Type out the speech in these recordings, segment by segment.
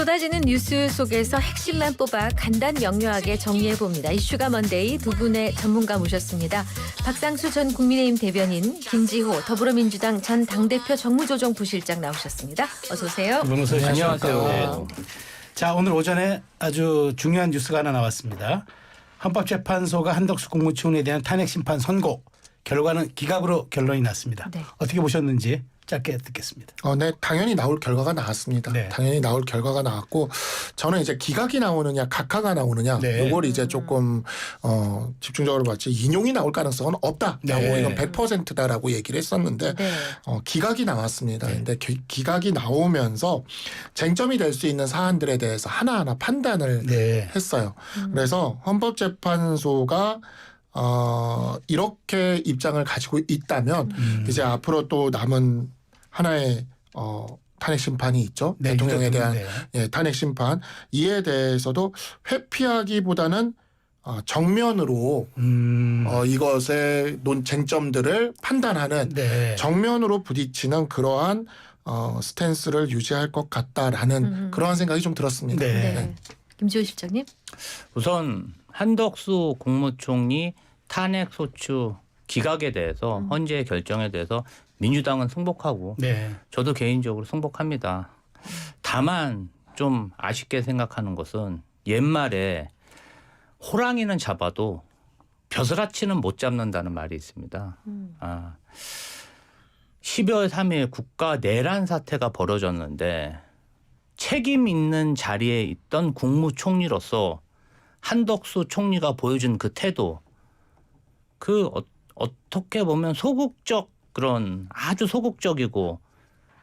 쏟아지는 뉴스 속에서 핵심만 뽑아 간단 명료하게 정리해봅니다. 이슈가 먼데이 두 분의 전문가 모셨습니다. 박상수 전 국민의힘 대변인, 김지호 더불어민주당 전 당대표 정무조정부실장 나오셨습니다. 어서 오세요. 안녕하세요. 네. 자, 오늘 오전에 아주 중요한 뉴스가 하나 나왔습니다. 헌법재판소가 한덕수 국무총리에 대한 탄핵심판 선고 결과는 기각으로 결론이 났습니다. 네. 어떻게 보셨는지 짧게 듣겠습니다. 네, 당연히 나올 결과가 나왔습니다. 네. 당연히 나올 결과가 나왔고, 저는 이제 기각이 나오느냐 각하가 나오느냐 네. 이걸 이제 조금 집중적으로 봤지, 인용이 나올 가능성은 없다라고 네. 이건 100%다라고 얘기를 했었는데 네. 기각이 나왔습니다. 네. 근데 기각이 나오면서 쟁점이 될 수 있는 사안들에 대해서 하나하나 판단을 네. 했어요. 그래서 헌법재판소가 이렇게 입장을 가지고 있다면 이제 앞으로 또 남은 하나의 탄핵 심판이 있죠. 네, 대통령에 대한 네. 탄핵 심판, 이에 대해서도 회피하기보다는 정면으로 이것의 쟁점들을 판단하는 네. 정면으로 부딪히는 그러한 스탠스를 유지할 것 같다라는 그러한 생각이 좀 들었습니다. 네. 네. 김지호 실장님. 우선 한덕수 국무총리 탄핵소추 기각에 대해서 헌재의 결정에 대해서 민주당은 승복하고 네. 저도 개인적으로 승복합니다. 다만 좀 아쉽게 생각하는 것은 옛말에 호랑이는 잡아도 벼슬아치는 못 잡는다는 말이 있습니다. 12월 3일 국가 내란 사태가 벌어졌는데 책임 있는 자리에 있던 국무총리로서 한덕수 총리가 보여준 그 태도, 어떻게 보면 소극적, 그런 아주 소극적이고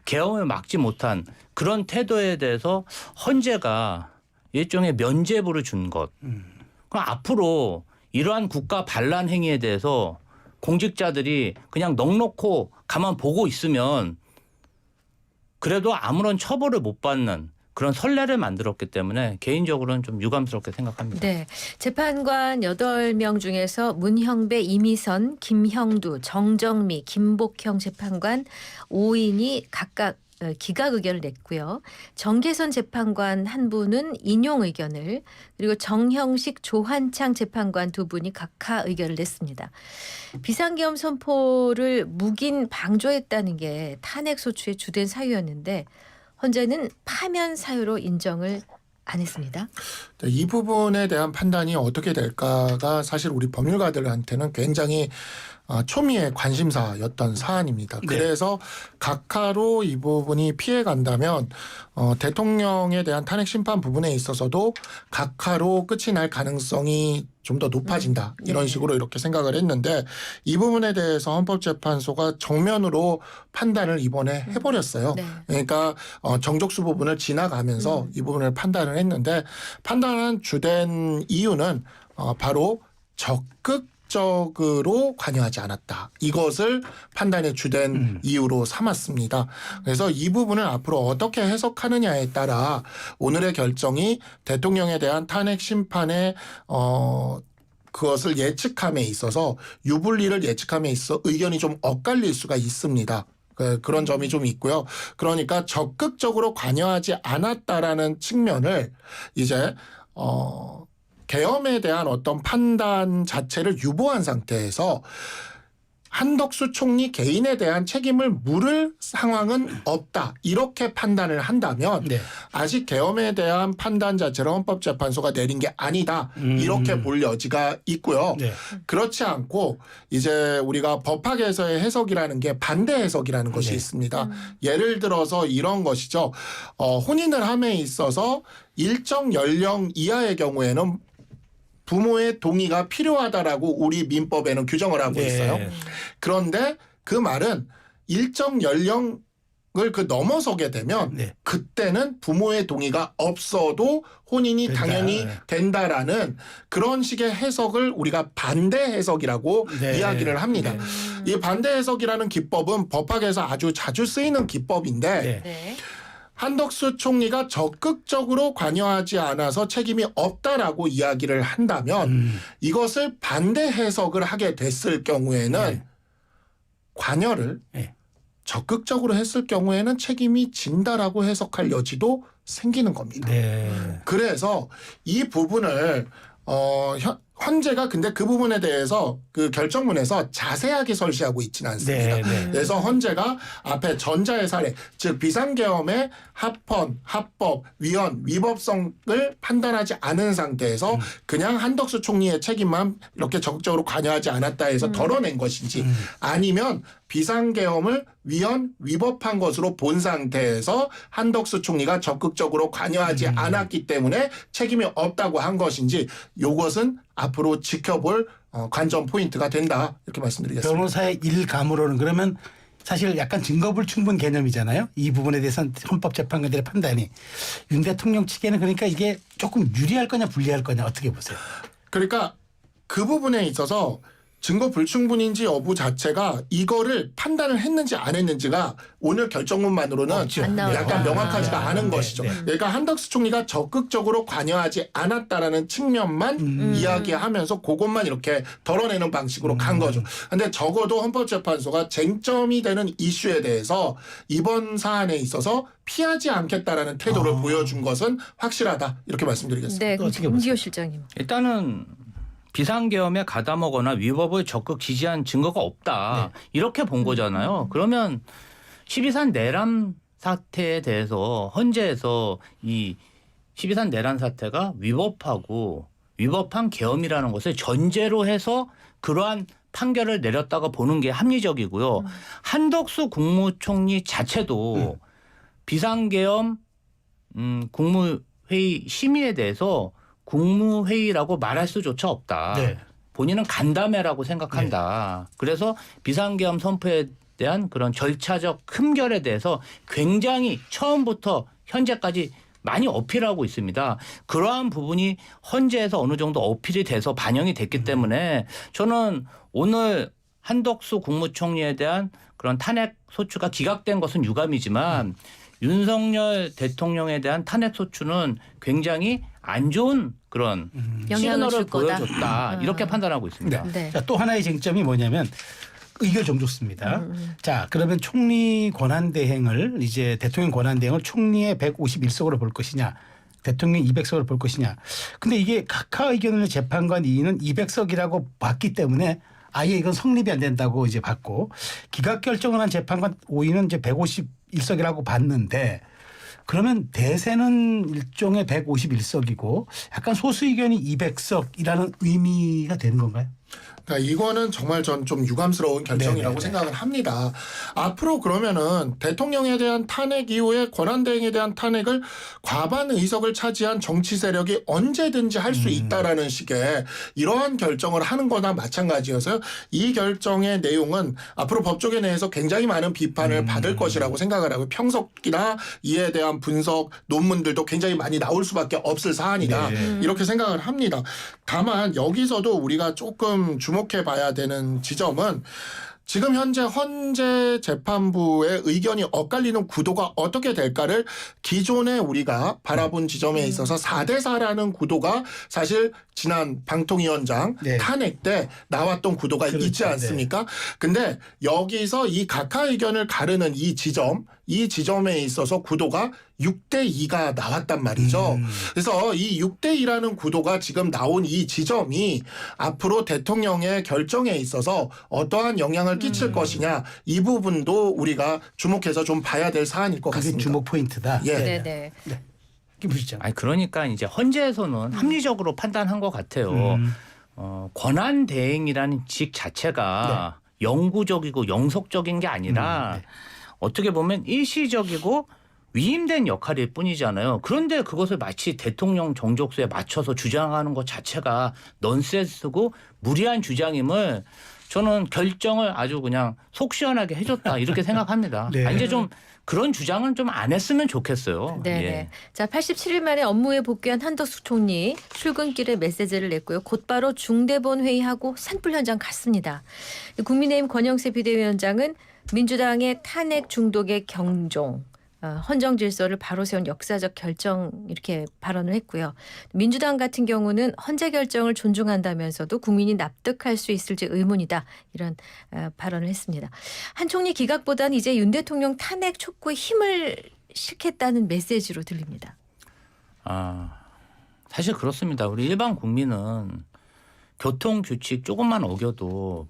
계엄을 막지 못한 그런 태도에 대해서 헌재가 일종의 면죄부를 준 것. 그럼 앞으로 이러한 국가 반란 행위에 대해서 공직자들이 그냥 넋놓고 가만 보고 있으면 그래도 아무런 처벌을 못 받는 그런 선례를 만들었기 때문에 개인적으로는 좀 유감스럽게 생각합니다. 네. 재판관 8명 중에서 문형배, 이미선, 김형두, 정정미, 김복형 재판관 5인이 각각 기각 의견을 냈고요. 정계선 재판관 한 분은 인용 의견을, 그리고 정형식, 조한창 재판관 두 분이 각하 의견을 냈습니다. 비상계엄 선포를 묵인 방조했다는 게 탄핵소추의 주된 사유였는데 헌재는 파면 사유로 인정을 안 했습니다. 이 부분에 대한 판단이 어떻게 될까가 사실 우리 법률가들한테는 굉장히 초미의 관심사였던 사안입니다. 네. 그래서 각하로 이 부분이 피해간다면 대통령에 대한 탄핵 심판 부분에 있어서도 각하로 끝이 날 가능성이 좀 더 높아진다. 이런 식으로 이렇게 생각을 했는데, 이 부분에 대해서 헌법재판소가 정면으로 판단을 이번에 해버렸어요. 네. 그러니까 정족수 부분을 지나가면서 이 부분을 판단을 했는데, 판단한 주된 이유는 바로 적극적으로 관여하지 않았다. 이것을 판단의 주된 이유로 삼았습니다. 그래서 이 부분을 앞으로 어떻게 해석하느냐에 따라 오늘의 결정이 대통령에 대한 탄핵 심판의 그것을 예측함에 있어서, 유불리를 예측함에 있어 의견이 좀 엇갈릴 수가 있습니다. 그런 점이 좀 있고요. 그러니까 적극적으로 관여하지 않았다라는 측면을 이제 계엄에 대한 어떤 판단 자체를 유보한 상태에서 한덕수 총리 개인에 대한 책임을 물을 상황은 없다, 이렇게 판단을 한다면 네. 아직 계엄에 대한 판단 자체를 헌법재판소가 내린 게 아니다, 이렇게 볼 여지가 있고요. 네. 그렇지 않고 이제 우리가 법학에서의 해석이라는 게 반대 해석이라는 것이 네. 있습니다. 예를 들어서 이런 것이죠. 혼인을 함에 있어서 일정 연령 이하의 경우에는 부모의 동의가 필요하다라고 우리 민법에는 규정을 하고 네. 있어요. 그런데 그 말은 일정 연령을 넘어서게 되면 네. 그때는 부모의 동의가 없어도 혼인이 된다. 당연히 된다라는 그런 식의 해석을 우리가 반대 해석이라고 네. 이야기를 합니다. 이 반대 해석이라는 기법은 법학에서 아주 자주 쓰이는 기법인데, 네. 네. 한덕수 총리가 적극적으로 관여하지 않아서 책임이 없다라고 이야기를 한다면 이것을 반대 해석을 하게 됐을 경우에는 네. 관여를 네. 적극적으로 했을 경우에는 책임이 진다라고 해석할 여지도 생기는 겁니다. 네. 그래서 이 부분을 헌재가 근데 그 부분에 대해서 그 결정문에서 자세하게 설시하고 있지는 않습니다. 네, 네. 그래서 헌재가 앞에 전자의 사례, 즉 비상계엄의 합헌, 합법, 위헌, 위법성을 판단하지 않은 상태에서 그냥 한덕수 총리의 책임만 이렇게 적극적으로 관여하지 않았다 해서 덜어낸 것인지 아니면 비상계엄을 위헌, 위법한 것으로 본 상태에서 한덕수 총리가 적극적으로 관여하지 않았기 때문에 책임이 없다고 한 것인지 이것은 앞으로 지켜볼 관전 포인트가 된다 이렇게 말씀드리겠습니다. 변호사의 일감으로는 그러면 사실 약간 증거불충분 개념이잖아요. 이 부분에 대해서는 헌법재판관들의 판단이 윤 대통령 측에는 그러니까 이게 조금 유리할 거냐 불리할 거냐 어떻게 보세요? 그러니까 그 부분에 있어서 증거 불충분인지 여부 자체가 이거를 판단을 했는지 안 했는지가 오늘 결정문만으로는 없죠. 안 나오죠. 약간 명확하지가 않은 네, 것이죠. 네. 그러니까 한덕수 총리가 적극적으로 관여하지 않았다라는 측면만 이야기하면서 그것만 이렇게 덜어내는 방식으로 간 거죠. 근데 적어도 헌법재판소가 쟁점이 되는 이슈에 대해서 이번 사안에 있어서 피하지 않겠다라는 태도를 보여준 것은 확실하다 이렇게 말씀드리겠습니다. 네, 그럼 어떻게 김기호 실장님. 일단은 비상계엄에 가담하거나 위법을 적극 지지한 증거가 없다. 이렇게 본 거잖아요. 그러면 12.3 내란 사태에 대해서 헌재에서 이 12.3 내란 사태가 위법하고 위법한 계엄이라는 것을 전제로 해서 그러한 판결을 내렸다가 보는 게 합리적이고요. 한덕수 국무총리 자체도 비상계엄 국무회의 심의에 대해서 국무회의라고 말할 수조차 없다. 네. 본인은 간담회라고 생각한다. 그래서 비상계엄 선포에 대한 그런 절차적 흠결에 대해서 굉장히 처음부터 현재까지 많이 어필하고 있습니다. 그러한 부분이 헌재에서 어느 정도 어필이 돼서 반영이 됐기 때문에 저는 오늘 한덕수 국무총리에 대한 그런 탄핵 소추가 기각된 것은 유감이지만 윤석열 대통령에 대한 탄핵 소추는 굉장히 안 좋은 그런 영향을 시그널을 줄 거다. 보여줬다. 이렇게 판단하고 있습니다. 네. 자, 또 하나의 쟁점이 뭐냐면 의결 종족수입니다. 자, 그러면 총리 권한대행을 이제 대통령 권한대행을 총리의 151석으로 볼 것이냐, 대통령 200석으로 볼 것이냐. 근데 이게 각하 의견을 재판관 2위는 200석이라고 봤기 때문에 아예 이건 성립이 안 된다고 이제 봤고 기각 결정을 한 재판관 5위는 이제 151석이라고 봤는데 그러면 대세는 일종의 151석이고 약간 소수 의견이 200석이라는 의미가 되는 건가요? 그러니까 이거는 정말 전 좀 유감스러운 결정이라고 네네네. 생각을 합니다. 앞으로 그러면은 대통령에 대한 탄핵 이후에 권한대행에 대한 탄핵을 과반 의석을 차지한 정치 세력이 언제든지 할 수 있다라는 식의 이러한 결정을 하는 거나 마찬가지여서요. 이 결정의 내용은 앞으로 법조계 내에서 굉장히 많은 비판을 받을 것이라고 생각을 하고 평석이나 이에 대한 분석 논문들도 굉장히 많이 나올 수밖에 없을 사안이다. 이렇게 생각을 합니다. 다만 여기서도 우리가 조금 주목해 봐야 되는 지점은 지금 현재 헌재 재판부의 의견이 엇갈리는 구도가 어떻게 될까를 기존에 우리가 바라본 지점에 있어서 4대4라는 구도가 사실 지난 방통위원장 네. 탄핵 때 나왔던 구도가 그렇죠. 있지 않습니까? 근데 여기서 이 각하 의견을 가르는 이 지점에 있어서 구도가 6대2가 나왔단 말이죠. 그래서 이 6대2라는 구도가 지금 나온 이 지점이 앞으로 대통령의 결정에 있어서 어떠한 영향을 끼칠 것이냐 이 부분도 우리가 주목해서 좀 봐야 될 사안일 것 그게 같습니다. 주목 포인트다. 예. 네. 김 부시장. 아니 그러니까 이제 헌재에서는 합리적으로 판단한 것 같아요. 권한 대행이라는 직 자체가 영구적이고 영속적인 게 아니라 어떻게 보면 일시적이고 위임된 역할일 뿐이잖아요. 그런데 그것을 마치 대통령 정족수에 맞춰서 주장하는 것 자체가 넌센스고 무리한 주장임을 저는 결정을 아주 그냥 속 시원하게 해줬다 이렇게 생각합니다. 네. 이제 좀 그런 주장은 좀 안 했으면 좋겠어요. 네. 예. 자, 87일 만에 업무에 복귀한 한덕수 총리 출근길에 메시지를 냈고요. 곧바로 중대본 회의하고 산불 현장 갔습니다. 국민의힘 권영세 비대위원장은 민주당의 탄핵 중독의 경종, 헌정 질서를 바로 세운 역사적 결정 이렇게 발언을 했고요. 민주당 같은 경우는 헌재 결정을 존중한다면서도 국민이 납득할 수 있을지 의문이다 이런 발언을 했습니다. 한 총리 기각보다는 이제 윤 대통령 탄핵 촉구에 힘을 실겠다는 메시지로 들립니다. 사실 그렇습니다. 우리 일반 국민은 교통 규칙 조금만 어겨도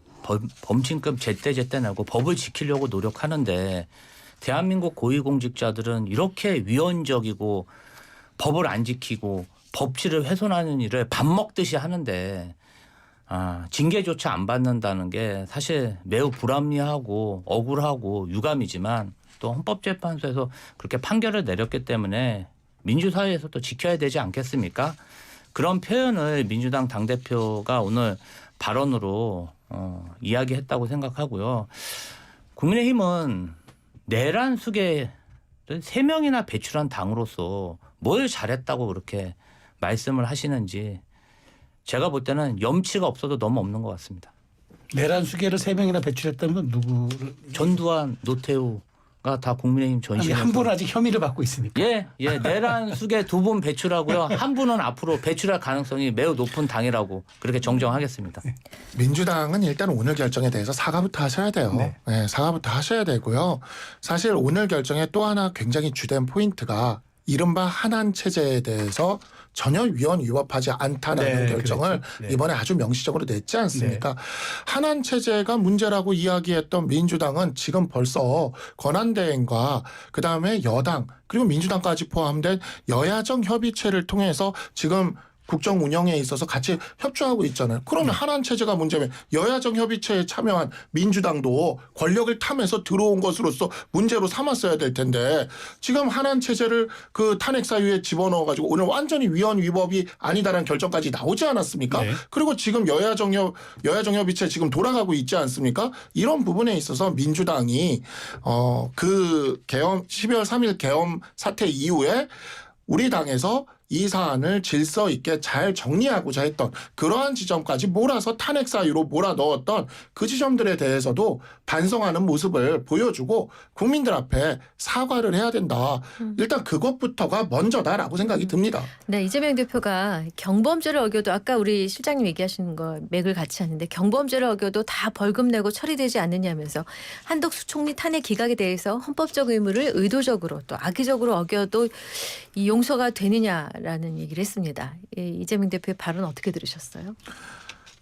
범칙금 제때 내고 법을 지키려고 노력하는데 대한민국 고위공직자들은 이렇게 위헌적이고 법을 안 지키고 법치를 훼손하는 일을 밥 먹듯이 하는데 징계조차 안 받는다는 게 사실 매우 불합리하고 억울하고 유감이지만 또 헌법재판소에서 그렇게 판결을 내렸기 때문에 민주사회에서 또 지켜야 되지 않겠습니까? 그런 표현을 민주당 당대표가 오늘 발언으로 이야기했다고 생각하고요. 국민의힘은 내란 수계를 3명이나 배출한 당으로서 뭘 잘했다고 그렇게 말씀을 하시는지 제가 볼 때는 염치가 없어도 너무 없는 것 같습니다. 내란 수계를 3명이나 배출했다면 누구를? 전두환, 노태우가 다 국민의힘 전신. 한 분은 아직 혐의를 받고 있으니까. 예, 내란 수계 2분 배출하고요. 한 분은 앞으로 배출할 가능성이 매우 높은 당이라고 그렇게 정정하겠습니다. 민주당은 일단 오늘 결정에 대해서 사과부터 하셔야 돼요. 네. 네, 사과부터 하셔야 되고요. 사실 오늘 결정에 또 하나 굉장히 주된 포인트가 이른바 한한 체제에 대해서 전혀 위헌위법하지 않다는 결정을 그렇죠. 네. 이번에 아주 명시적으로 냈지 않습니까? 한한 체제가 문제라고 이야기했던 민주당은 지금 벌써 권한대행과 그다음에 여당 그리고 민주당까지 포함된 여야정 협의체를 통해서 지금 국정 운영에 있어서 같이 협조하고 있잖아요. 그러면 한한 체제가 문제면 여야정 협의체에 참여한 민주당도 권력을 탐해서 들어온 것으로서 문제로 삼았어야 될 텐데 지금 한한 체제를 그 탄핵 사유에 집어넣어 가지고 오늘 완전히 위헌 위법이 아니다라는 결정까지 나오지 않았습니까? 네. 그리고 지금 여야정 협의체 지금 돌아가고 있지 않습니까? 이런 부분에 있어서 민주당이 그 계엄 12월 3일 계엄 사태 이후에 우리 당에서 이 사안을 질서 있게 잘 정리하고자 했던 그러한 지점까지 몰아서 탄핵 사유로 몰아넣었던 그 지점들에 대해서도 반성하는 모습을 보여주고 국민들 앞에 사과를 해야 된다. 일단 그것부터가 먼저다라고 생각이 듭니다. 네, 이재명 대표가 경범죄를 어겨도 아까 우리 실장님 얘기하시는 거 맥을 같이 하는데 경범죄를 어겨도 다 벌금 내고 처리되지 않느냐면서 한덕수 총리 탄핵 기각에 대해서 헌법적 의무를 의도적으로 또 악의적으로 어겨도 이 용서가 되느냐라는 얘기를 했습니다. 이재명 대표의 발언 어떻게 들으셨어요?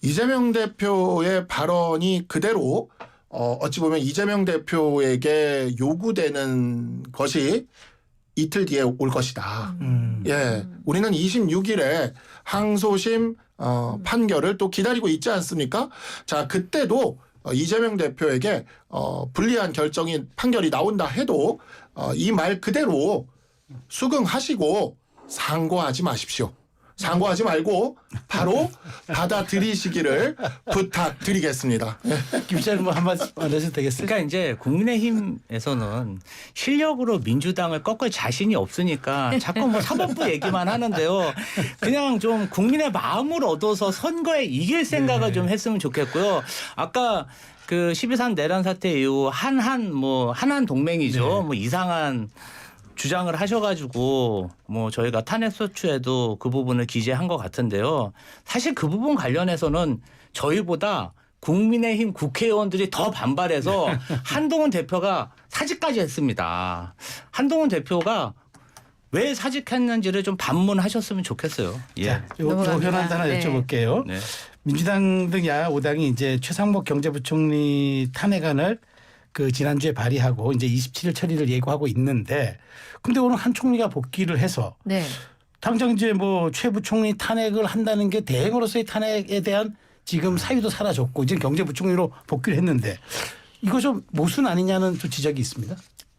이재명 대표의 발언이 그대로 어찌 보면 이재명 대표에게 요구되는 것이 이틀 뒤에 올 것이다. 예, 우리는 26일에 항소심 판결을 또 기다리고 있지 않습니까? 자, 그때도 이재명 대표에게 불리한 판결이 나온다 해도 이 말 그대로 수긍하시고 상고하지 마십시오. 상고하지 말고 바로 받아들이시기를 부탁드리겠습니다. 김 시장님 한 말씀 안 하셔도 되겠어요? 그러니까 이제 국민의힘에서는 실력으로 민주당을 꺾을 자신이 없으니까 자꾸 뭐 사법부 얘기만 하는데요. 그냥 좀 국민의 마음을 얻어서 선거에 이길 생각을 좀 했으면 좋겠고요. 아까 그 12.3 내란 사태 이후 한한 동맹이죠. 네. 뭐 이상한 주장을 하셔가지고 뭐 저희가 탄핵 소추에도 그 부분을 기재한 것 같은데요. 사실 그 부분 관련해서는 저희보다 국민의힘 국회의원들이 더 반발해서 한동훈 대표가 사직까지 했습니다. 한동훈 대표가 왜 사직했는지를 좀 반문하셨으면 좋겠어요. 예. 자, 요 넘어갑니다. 현안 하나 네. 여쭤볼게요. 네. 민주당 등 야당 5당이 이제 최상목 경제부총리 탄핵안을 그 지난주에 발의하고 이제 27일 처리를 예고하고 있는데 근데 오늘 한 총리가 복귀를 해서 네. 당장 이제 뭐 최 부총리 탄핵을 한다는 게 대행으로서의 탄핵에 대한 지금 사유도 사라졌고 이제 경제부총리로 복귀를 했는데 이거 좀 모순 아니냐는 또 지적이 있습니다.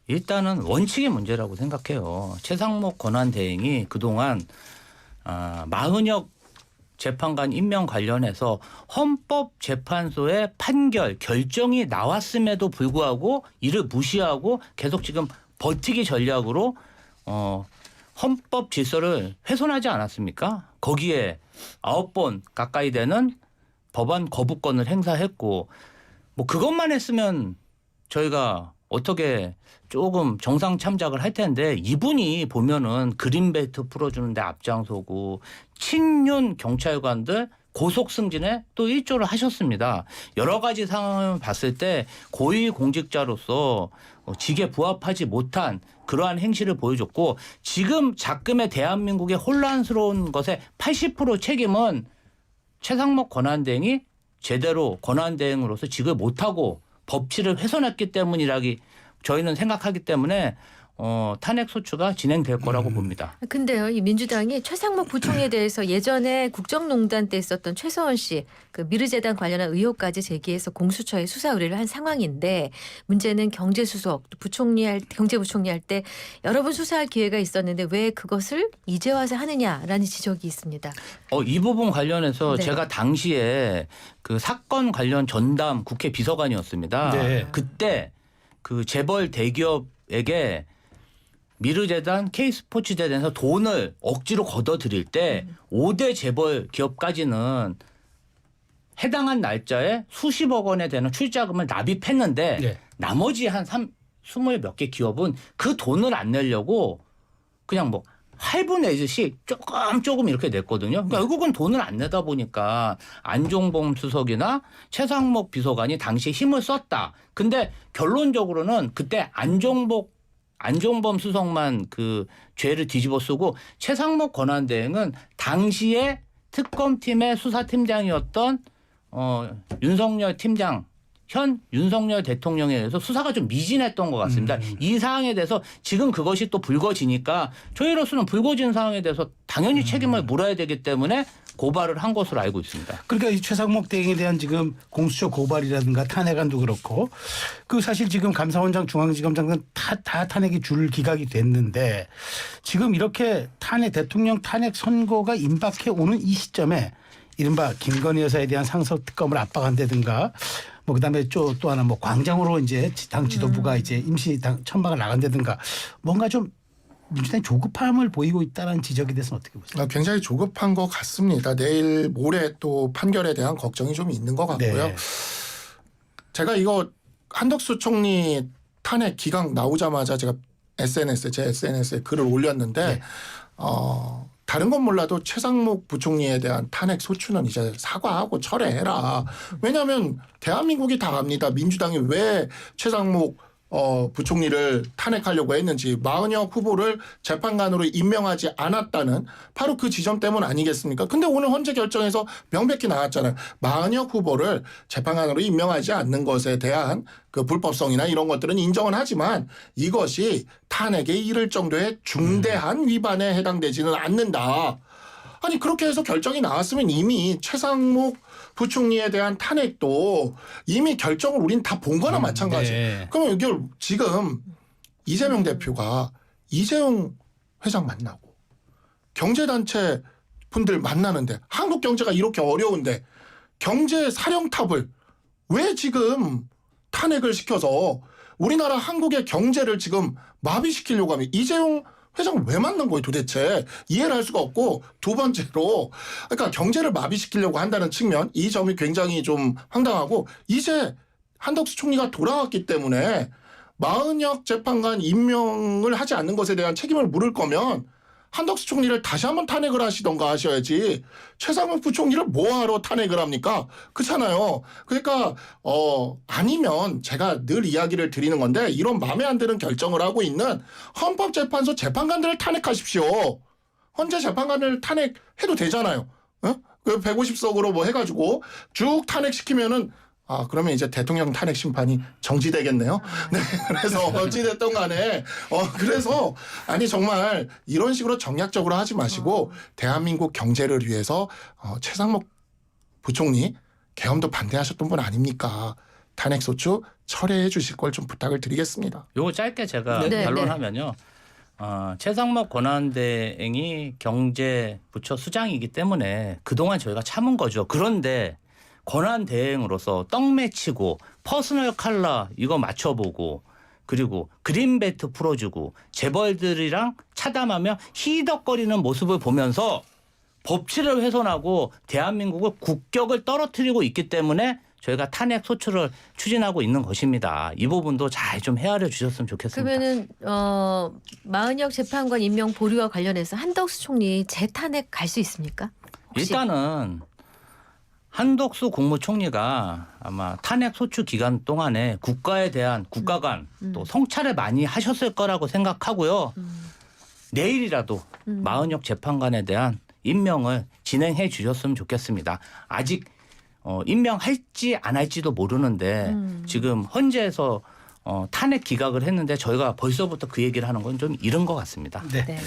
일단은 원칙의 문제라고 생각해요. 최상목 권한대행이 그동안 마흔역 재판관 임명 관련해서 헌법재판소의 결정이 나왔음에도 불구하고 이를 무시하고 계속 지금 버티기 전략으로 헌법 질서를 훼손하지 않았습니까? 거기에 9번 가까이 되는 법안 거부권을 행사했고 뭐 그것만 했으면 저희가 어떻게 조금 정상 참작을 할 텐데 이분이 보면은 그린벨트 풀어주는데 앞장서고 친윤 경찰관들 고속 승진에 또 일조를 하셨습니다. 여러 가지 상황을 봤을 때 고위공직자로서 직에 부합하지 못한 그러한 행실을 보여줬고 지금 작금의 대한민국의 혼란스러운 것의 80% 책임은 최상목 권한대행이 제대로 권한대행으로서 직을 못하고 법치를 훼손했기 때문이라기 저희는 생각하기 때문에 탄핵 소추가 진행될 거라고 봅니다. 근데요, 이 민주당이 최상목 부총리에 대해서 예전에 국정농단 때 있었던 최서원 씨 그 미르재단 관련한 의혹까지 제기해서 공수처에 수사 의뢰를 한 상황인데 문제는 경제수석 경제부총리 할 때 여러 번 수사할 기회가 있었는데 왜 그것을 이제 와서 하느냐라는 지적이 있습니다. 이 부분 관련해서 네. 제가 당시에 그 사건 관련 전담 국회 비서관이었습니다. 네. 그때 그 재벌 대기업에게 미르재단, K스포츠재단에서 돈을 억지로 걷어들일 때 5대 재벌 기업까지는 해당한 날짜에 수십억 원에 되는 출자금을 납입했는데 네. 나머지 한 20 몇 개 기업은 그 돈을 안 내려고 그냥 뭐 할부내듯이 조금 이렇게 냈거든요. 그러니까 결국은 돈을 안 내다 보니까 안종범 수석이나 최상목 비서관이 당시 힘을 썼다. 근데 결론적으로는 그때 안종범 수석만 그 죄를 뒤집어 쓰고 최상목 권한대행은 당시에 특검팀의 수사팀장이었던 윤석열 팀장 현 윤석열 대통령에 대해서 수사가 좀 미진했던 것 같습니다. 이 사항에 대해서 지금 그것이 또 불거지니까 저희로서는 불거진 사항에 대해서 당연히 책임을 물어야 되기 때문에 고발을 한 것으로 알고 있습니다. 그러니까 이 최상목 대행에 대한 지금 공수처 고발이라든가 탄핵안도 그렇고 그 사실 지금 감사원장 중앙지검장은 다 탄핵이 줄 기각이 됐는데 지금 이렇게 대통령 탄핵 선고가 임박해 오는 이 시점에 이른바 김건희 여사에 대한 상설 특검을 압박한다든가 뭐 그다음에 또 하나 뭐 광장으로 이제 당 지도부가 이제 임시 천막을 나간다든가 뭔가 좀 민주당이 조급함을 보이고 있다는 지적에 대해서는 어떻게 보세요? 굉장히 조급한 것 같습니다. 내일 모레 또 판결에 대한 걱정이 좀 있는 것 같고요. 네. 제가 이거 한덕수 총리 탄핵 기각 나오자마자 제가 제 SNS에 글을 올렸는데 네. 다른 건 몰라도 최상목 부총리에 대한 탄핵 소추는 이제 사과하고 철회해라. 왜냐하면 대한민국이 다 압니다. 민주당이 왜 최상목 부총리를 탄핵하려고 했는지 마은혁 후보를 재판관으로 임명하지 않았다는 바로 그 지점 때문 아니겠습니까? 근데 오늘 헌재 결정에서 명백히 나왔잖아요. 마은혁 후보를 재판관으로 임명하지 않는 것에 대한 그 불법성이나 이런 것들은 인정은 하지만 이것이 탄핵에 이를 정도의 중대한 위반에 해당되지는 않는다. 아니 그렇게 해서 결정이 나왔으면 이미 최상목 부총리에 대한 탄핵도 이미 결정을 우린 다 본 거나 마찬가지. 네. 그러면 이걸 지금 이재명 대표가 이재용 회장 만나고 경제단체 분들 만나는데 한국 경제가 이렇게 어려운데 경제 사령탑을 왜 지금 탄핵을 시켜서 우리나라 한국의 경제를 지금 마비시키려고 하면 이재용 회장을 왜 만난 거예요 도대체. 이해를 할 수가 없고 두 번째로 그러니까 경제를 마비시키려고 한다는 측면 이 점이 굉장히 좀 황당하고 이제 한덕수 총리가 돌아왔기 때문에 마은혁 재판관 임명을 하지 않는 것에 대한 책임을 물을 거면 한덕수 총리를 다시 한번 탄핵을 하시던가 하셔야지 최상목 부총리를 뭐하러 탄핵을 합니까? 그렇잖아요. 그러니까 아니면 제가 늘 이야기를 드리는 건데 이런 마음에 안 드는 결정을 하고 있는 헌법재판소 재판관들을 탄핵하십시오. 헌재 재판관을 탄핵해도 되잖아요. 그 150석으로 뭐 해가지고 쭉 탄핵시키면은 그러면 이제 대통령 탄핵 심판이 정지되겠네요. 네. 그래서 어찌됐든 간에, 그래서, 아니, 정말 이런 식으로 정략적으로 하지 마시고, 대한민국 경제를 위해서, 최상목 부총리 계엄도 반대하셨던 분 아닙니까? 탄핵소추 철회해 주실 걸 좀 부탁을 드리겠습니다. 요거 짧게 제가 네, 반론하면요. 최상목 권한대행이 경제부처 수장이기 때문에 그동안 저희가 참은 거죠. 그런데 권한 대행으로서 떡매치고 퍼스널 컬러 이거 맞춰보고 그리고 그린벨트 풀어주고 재벌들이랑 차담하며 히덕거리는 모습을 보면서 법치를 훼손하고 대한민국을 국격을 떨어뜨리고 있기 때문에 저희가 탄핵 소추를 추진하고 있는 것입니다. 이 부분도 잘 좀 헤아려 주셨으면 좋겠습니다. 그러면은 마은혁 재판관 임명 보류와 관련해서 한덕수 총리 재탄핵 갈 수 있습니까? 혹시? 일단은 한덕수 국무총리가 아마 탄핵 소추 기간 동안에 국가에 대한 국가 간 또 성찰을 많이 하셨을 거라고 생각하고요. 내일이라도 마은혁 재판관에 대한 임명을 진행해 주셨으면 좋겠습니다. 아직 임명할지 안 할지도 모르는데 지금 헌재에서 탄핵 기각을 했는데 저희가 벌써부터 그 얘기를 하는 건 좀 이른 것 같습니다. 네. 네.